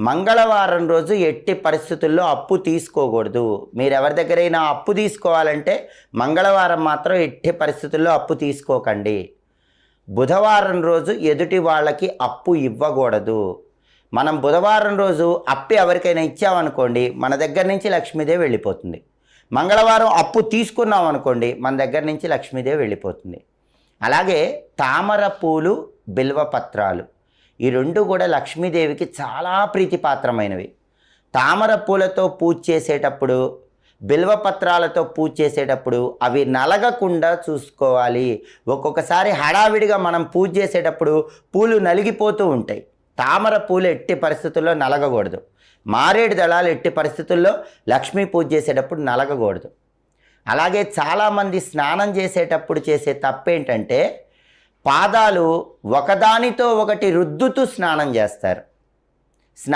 మంగళవారం రోజు ఎట్టి పరిస్థితుల్లో అప్పు తీసుకోకూడదు. మీరు ఎవరి దగ్గరైనా అప్పు తీసుకోవాలంటే మంగళవారం మాత్రం ఎట్టి పరిస్థితుల్లో అప్పు తీసుకోకండి. బుధవారం రోజు ఎదుటి వాళ్ళకి అప్పు ఇవ్వకూడదు. మనం బుధవారం రోజు అప్పు ఎవరికైనా ఇచ్చామనుకోండి, మన దగ్గర నుంచి లక్ష్మీదేవి వెళ్ళిపోతుంది. మంగళవారం అప్పు తీసుకున్నాం అనుకోండి, మన దగ్గర నుంచి లక్ష్మీదేవి వెళ్ళిపోతుంది. అలాగే తామర పూలు, బిల్వపత్రాలు, ఈ రెండు కూడా లక్ష్మీదేవికి చాలా ప్రీతిపాత్రమైనవి. తామర పూలతో పూజ చేసేటప్పుడు, బిల్వపత్రాలతో పూజ చేసేటప్పుడు అవి నలగకుండా చూసుకోవాలి. ఒక్కొక్కసారి హడావిడిగా మనం పూజ చేసేటప్పుడు పూలు నలిగిపోతూ ఉంటాయి. తామర పూలు ఎట్టి పరిస్థితుల్లో నలగకూడదు. మారేడు దళాలు ఎట్టి పరిస్థితుల్లో లక్ష్మీ పూజ చేసేటప్పుడు నలగకూడదు. అలాగే చాలామంది స్నానం చేసేటప్పుడు చేసే తప్పేంటంటే పాదాలు ఒకదానితో ఒకటి రుద్దుతూ స్నానం చేస్తారు.